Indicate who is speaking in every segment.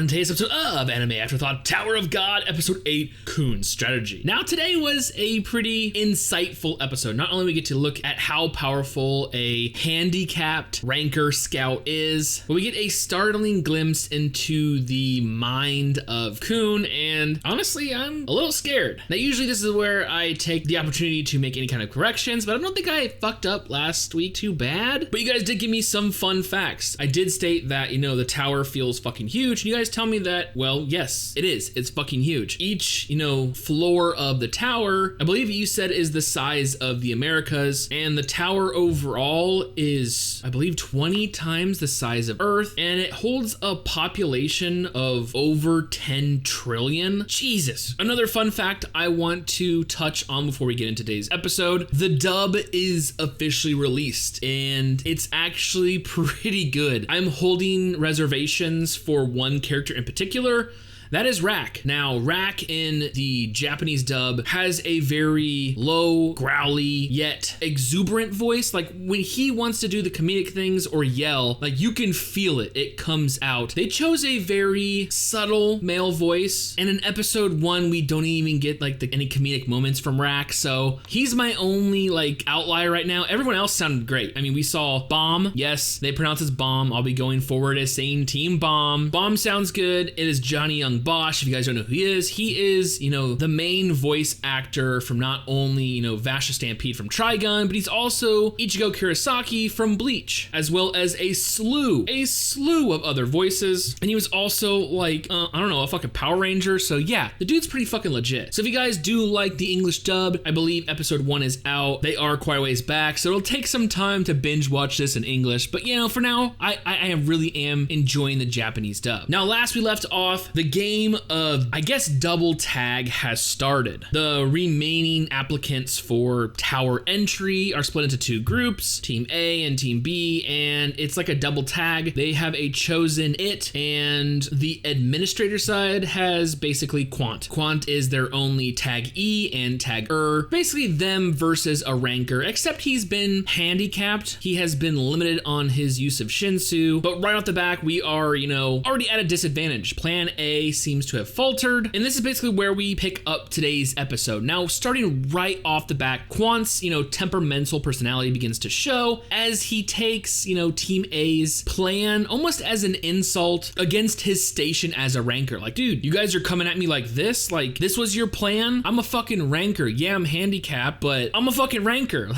Speaker 1: on today's episode of Anime Afterthought Tower of God, episode 8, Khun Strategy. Now, today was a pretty insightful episode. Not only we get to look at how powerful a handicapped ranker scout is, but we get a startling glimpse into the mind of Khun, and honestly, I'm a little scared. Now, usually this is where I take the opportunity to make any kind of corrections, but I don't think I fucked up last week too bad. But you guys did give me some fun facts. I did state that, the tower feels fucking huge, and you guys tell me that, well, yes, it is. It's fucking huge. Each, floor of the tower, I believe you said, is the size of the Americas, and the tower overall is, I believe, 20 times the size of Earth, and it holds a population of over 10 trillion. Jesus. Another fun fact I want to touch on before we get into today's episode, the dub is officially released, and it's actually pretty good. I'm holding reservations for one character in particular. That is Rak. Now, Rak in the Japanese dub has a very low, growly, yet exuberant voice. Like, when he wants to do the comedic things or yell, like, you can feel it. It comes out. They chose a very subtle male voice, and in episode 1, we don't even get, any comedic moments from Rak, so he's my only, outlier right now. Everyone else sounded great. I mean, we saw Bomb. Yes, they pronounce it Bomb. I'll be going forward as saying Team Bomb. Bomb sounds good. It is Johnny Young Bosch. If you guys don't know who he is, the main voice actor from not only, Vasha Stampede from Trigun, but he's also Ichigo Kurosaki from Bleach, as well as a slew of other voices. And he was also a fucking Power Ranger. So yeah, the dude's pretty fucking legit. So if you guys do like the English dub, I believe episode 1 is out. They are quite a ways back, so it'll take some time to binge watch this in English. But for now, I really am enjoying the Japanese dub. Now, last we left off, the game of, I guess, double tag has started. The remaining applicants for tower entry are split into two groups, Team A and Team B, and it's like a double tag. They have a chosen it, and the administrator side has basically Quant. Quant is their only tag E and tag basically them versus a ranker, except he's been handicapped. He has been limited on his use of Shinsu, but right off the back, we are, already at a disadvantage. Plan A seems to have faltered, and this is basically where we pick up today's episode. Now, starting right off the bat, Quant's, temperamental personality begins to show as he takes, Team A's plan almost as an insult against his station as a ranker. Like, dude, you guys are coming at me like this? Like, this was your plan? I'm a fucking ranker. Yeah, I'm handicapped, but I'm a fucking ranker.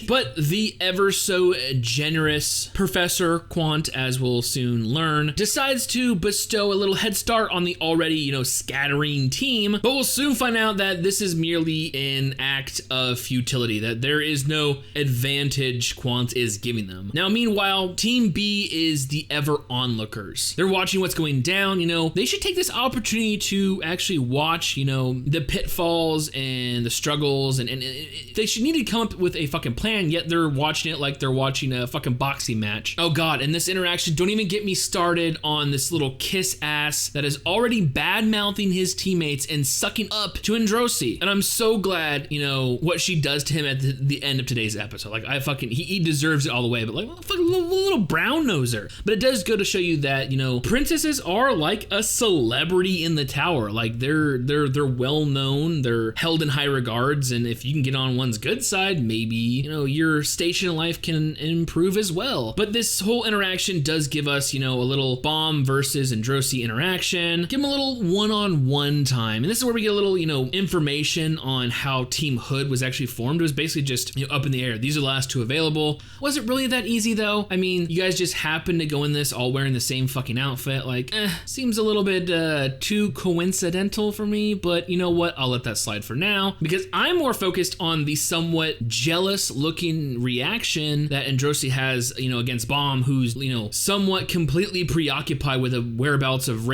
Speaker 1: But the ever so generous Professor Quant, as we'll soon learn, decides to bestow a little head start on the already, scattering team, but we'll soon find out that this is merely an act of futility, that there is no advantage Quant is giving them. Now, meanwhile, Team B is the ever onlookers. They're watching what's going down, they should take this opportunity to actually watch, the pitfalls and the struggles, and they should need to come up with a fucking plan, yet they're watching it like they're watching a fucking boxing match. Oh god, and this interaction, don't even get me started on this little kiss ass that is already bad-mouthing his teammates and sucking up to Androsi. And I'm so glad, what she does to him at the end of today's episode. He deserves it all the way, but fucking little brown noser. But it does go to show you that, princesses are like a celebrity in the tower. Like, they're well known, they're held in high regards, and if you can get on one's good side, maybe, your station in life can improve as well. But this whole interaction does give us, a little Bomb versus Androsi interaction. Give him a little one-on-one time. And this is where we get a little, information on how Team Hood was actually formed. It was basically just, up in the air. These are the last two available. Was it really that easy, though? I mean, you guys just happened to go in this all wearing the same fucking outfit. Seems a little bit too coincidental for me, but you know what? I'll let that slide for now, because I'm more focused on the somewhat jealous-looking reaction that Androsi has, against Bomb, who's, somewhat completely preoccupied with the whereabouts of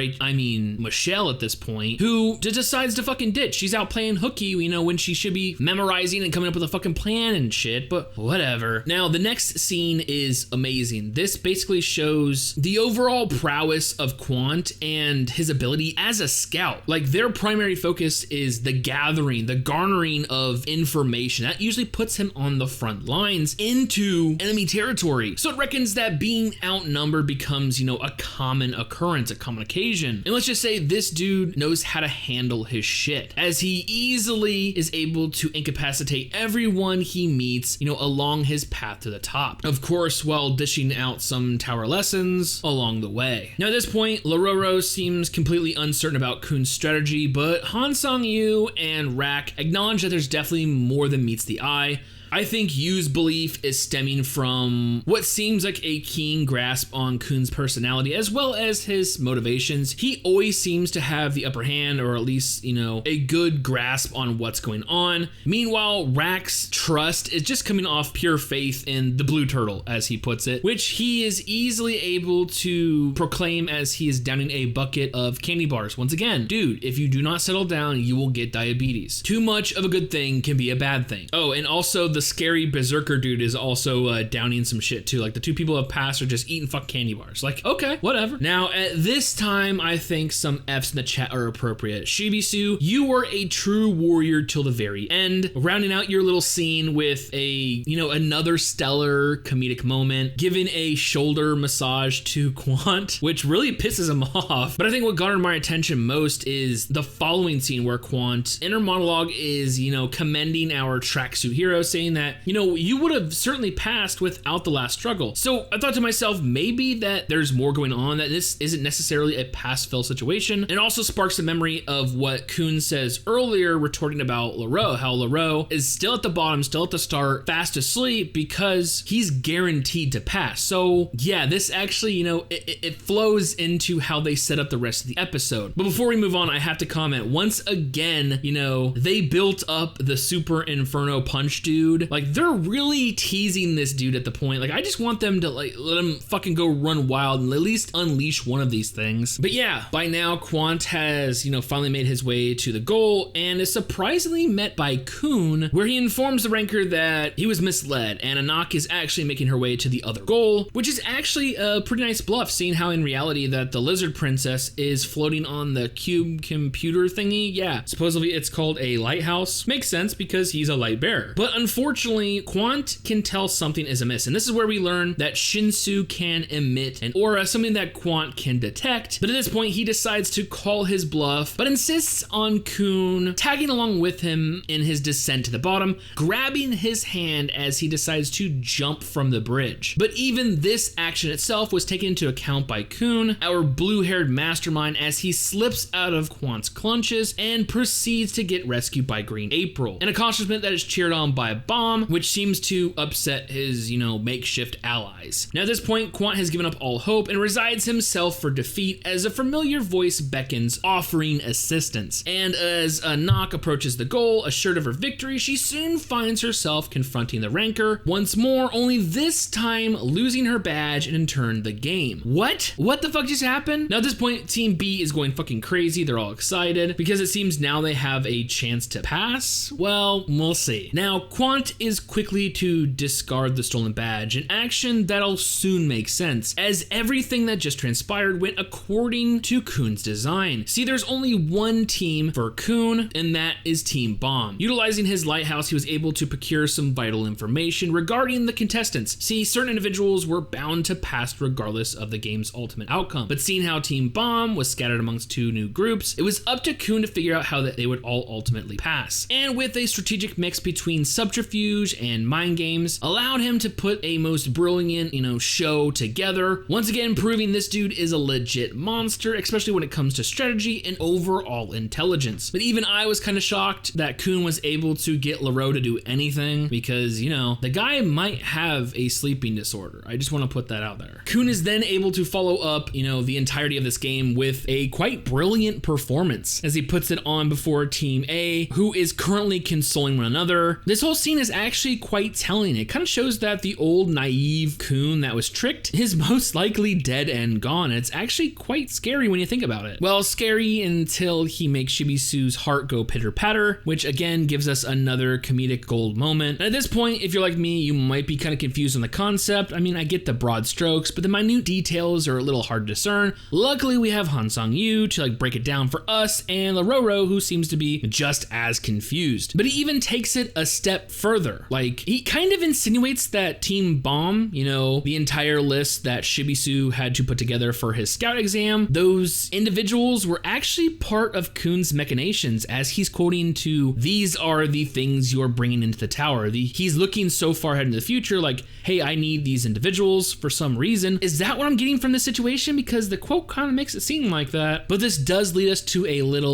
Speaker 1: queen, Michelle, at this point, who just decides to fucking ditch. She's out playing hooky, you know, when she should be memorizing and coming up with a fucking plan and shit, but whatever. Now, the next scene is amazing. This basically shows the overall prowess of Quant and his ability as a scout. Like, their primary focus is the gathering, the garnering of information. That usually puts him on the front lines into enemy territory. So it reckons that being outnumbered becomes, you know, a common occurrence, a common occasion. And let's just say this dude knows how to handle his shit, as he easily is able to incapacitate everyone he meets, you know, along his path to the top. Of course, while dishing out some tower lessons along the way. Now at this point, Lororo seems completely uncertain about Khun's strategy, but Han Sang-yu and Rak acknowledge that there's definitely more than meets the eye. I think Yu's belief is stemming from what seems like a keen grasp on Khun's personality as well as his motivations. He always seems to have the upper hand, or at least, you know, a good grasp on what's going on. Meanwhile, Rak's trust is just coming off pure faith in the blue turtle, as he puts it, which he is easily able to proclaim as he is downing a bucket of candy bars. Once again, dude, if you do not settle down, you will get diabetes. Too much of a good thing can be a bad thing. Oh, and also the scary berserker dude is also downing some shit too. Like, the two people have passed are just eating fuck candy bars. Like, okay, whatever. Now at this time, I think some F's in the chat are appropriate. Shibisu, you were a true warrior till the very end, rounding out your little scene with a, you know, another stellar comedic moment, giving a shoulder massage to Quant, which really pisses him off. But I think what garnered my attention most is the following scene where Quant, in her monologue, is, you know, commending our tracksuit hero, saying that, you know, you would have certainly passed without the last struggle. So I thought to myself, maybe that there's more going on, that this isn't necessarily a pass-fail situation. It also sparks a memory of what Khun says earlier, retorting about Laro, how Laro is still at the bottom, still at the start, fast asleep, because he's guaranteed to pass. So yeah, this actually, you know, it flows into how they set up the rest of the episode. But before we move on, I have to comment, once again, you know, they built up the Super Inferno Punch dude. Like, they're really teasing this dude at the point. Like, I just want them to, like, let him fucking go run wild and at least unleash one of these things. But yeah, by now Quant has, you know, finally made his way to the goal and is surprisingly met by Khun, where he informs the ranker that he was misled and Anak is actually making her way to the other goal, which is actually a pretty nice bluff, seeing how in reality that the lizard princess is floating on the cube computer thingy. Yeah, supposedly it's called a lighthouse. Makes sense because he's a light bearer. But unfortunately, Quant can tell something is amiss, and this is where we learn that Shinsu can emit an aura, something that Quant can detect. But at this point, he decides to call his bluff, but insists on Khun tagging along with him in his descent to the bottom, grabbing his hand as he decides to jump from the bridge. But even this action itself was taken into account by Khun, our blue-haired mastermind, as he slips out of Quant's clutches and proceeds to get rescued by Green April, an accomplishment that is cheered on by Bomb, which seems to upset his, you know, makeshift allies. Now at this point, Quant has given up all hope and resigns himself for defeat as a familiar voice beckons, offering assistance. And as Anak approaches the goal, assured of her victory, she soon finds herself confronting the ranker once more, only this time losing her badge and in turn the game. What the fuck just happened? Now at this point, Team B is going fucking crazy. They're all excited because it seems now they have a chance to pass. Well, we'll see. Now Quant is quickly to discard the stolen badge, an action that'll soon make sense, as everything that just transpired went according to Khun's design. See, there's only one team for Khun, and that is Team Bomb. Utilizing his lighthouse, he was able to procure some vital information regarding the contestants. See, certain individuals were bound to pass regardless of the game's ultimate outcome, but seeing how Team Bomb was scattered amongst two new groups, it was up to Khun to figure out how that they would all ultimately pass. And with a strategic mix between subterfuge and mind games, allowed him to put a most brilliant, you know, show together, once again proving this dude is a legit monster, especially when it comes to strategy and overall intelligence. But even I was kind of shocked that Khun was able to get Laro to do anything, because, you know, the guy might have a sleeping disorder. I just want to put that out there. Khun is then able to follow up, you know, the entirety of this game with a quite brilliant performance as he puts it on before Team A, who is currently consoling one another. This whole scene is actually quite telling. It kind of shows that the old naive Khun that was tricked is most likely dead and gone. It's actually quite scary when you think about it. Well, scary until he makes Shibisu's heart go pitter-patter, which again gives us another comedic gold moment. And at this point, if you're like me, you might be kind of confused on the concept. I mean, I get the broad strokes, but the minute details are a little hard to discern. Luckily, we have Han Sang-yu to like break it down for us, and Lororo, who seems to be just as confused. But he even takes it a step further. Like, he kind of insinuates that Team Bomb, you know, the entire list that Shibisu had to put together for his scout exam, those individuals were actually part of Khun's machinations, as he's quoting to, "These are the things you're bringing into the tower." He's looking so far ahead into the future, like, hey, I need these individuals for some reason. Is that what I'm getting from this situation? Because the quote kind of makes it seem like that. But this does lead us to a little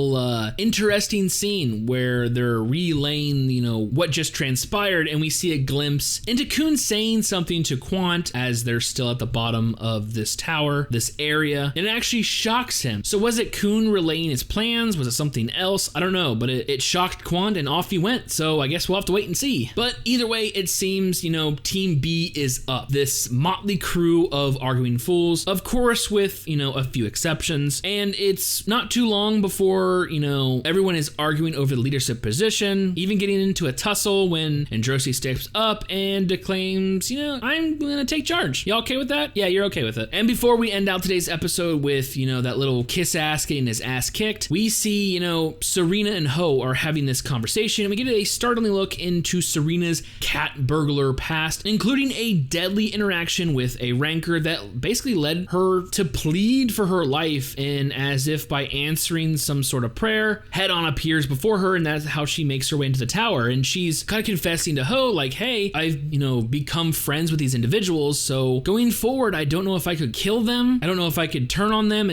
Speaker 1: interesting scene where they're relaying, you know, what just transpired, and we see a glimpse into Khun saying something to Quant as they're still at the bottom of this tower, this area, and it actually shocks him. So was it Khun relaying his plans? Was it something else? I don't know, but it shocked Quant and off he went. So I guess we'll have to wait and see. But either way, it seems, you know, Team B is up. This motley crew of arguing fools, of course, with, you know, a few exceptions. And it's not too long before, you know, everyone is arguing over the leadership position, even getting into a tussle when Androsi steps up and declaims, you know, I'm gonna take charge. Y'all okay with that? Yeah, you're okay with it. And before we end out today's episode with, you know, that little kiss ass getting his ass kicked, we see, you know, Serena and Ho are having this conversation, and we get a startling look into Serena's cat burglar past, including a deadly interaction with a rancor that basically led her to plead for her life, and as if by answering some sort of prayer, head-on appears before her, and that's how she makes her way into the tower. And she's kind of confessing to Ho, like, hey, I've, you know, become friends with these individuals, so going forward, I don't know if I could kill them. I don't know if I could turn on them.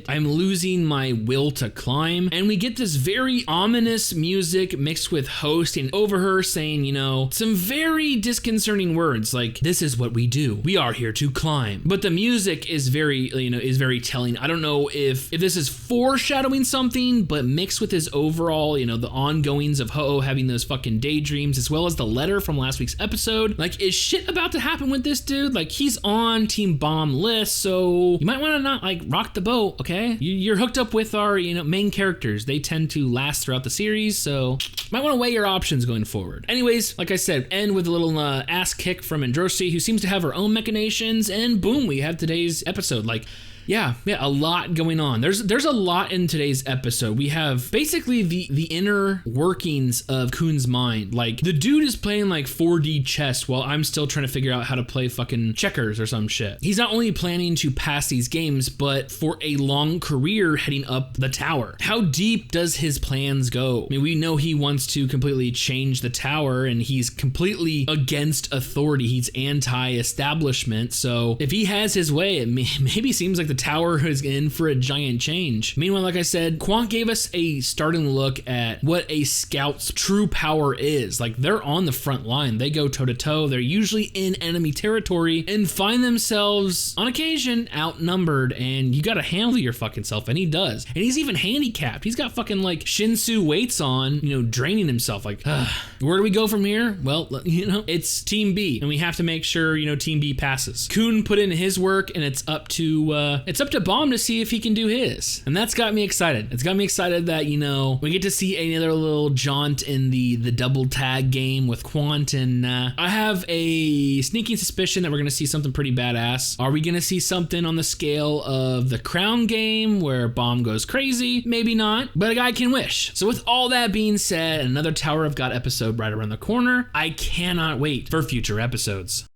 Speaker 1: I'm losing my will to climb. And we get this very ominous music mixed with Ho standing over her saying, you know, some very disconcerting words like, this is what we do. We are here to climb. But the music is very, you know, is very telling. I don't know if this is foreshadowing something, but mixed with his overall, you know, the ongoings of Ho having those fucking daydreams, as well as the letter from last week's episode. Like, is shit about to happen with this dude? Like, he's on Team Bomb list, so you might want to not, like, rock the boat, okay? You're hooked up with our, you know, main characters. They tend to last throughout the series, so might want to weigh your options going forward. Anyways, like I said, end with a little ass kick from Androsi, who seems to have her own machinations, and boom, we have today's episode. Like, yeah, a lot going on. There's a lot in today's episode. We have basically the inner workings of Khun's mind. Like, the dude is playing like 4D chess while I'm still trying to figure out how to play fucking checkers or some shit. He's not only planning to pass these games, but for a long career heading up the tower. How deep does his plans go? I mean, we know he wants to completely change the tower, and he's completely against authority. He's anti-establishment. So if he has his way, it maybe seems like the tower is in for a giant change. Meanwhile, like I said, Quant gave us a starting look at what a scout's true power is. Like, they're on the front line. They go toe to toe. They're usually in enemy territory and find themselves on occasion outnumbered, and you gotta handle your fucking self, and he does. And he's even handicapped. He's got fucking like Shinsu weights on, you know, draining himself. Like, where do we go from here? Well, you know, it's Team B, and we have to make sure, you know, Team B passes. Khun put in his work, and it's up to Bomb to see if he can do his. And that's got me excited. It's got me excited that, you know, we get to see another little jaunt in the double tag game with Quant, and I have a sneaking suspicion that we're gonna see something pretty badass. Are we gonna see something on the scale of the Crown game where Bomb goes crazy? Maybe not, but a guy can wish. So with all that being said, another Tower of God episode right around the corner. I cannot wait for future episodes.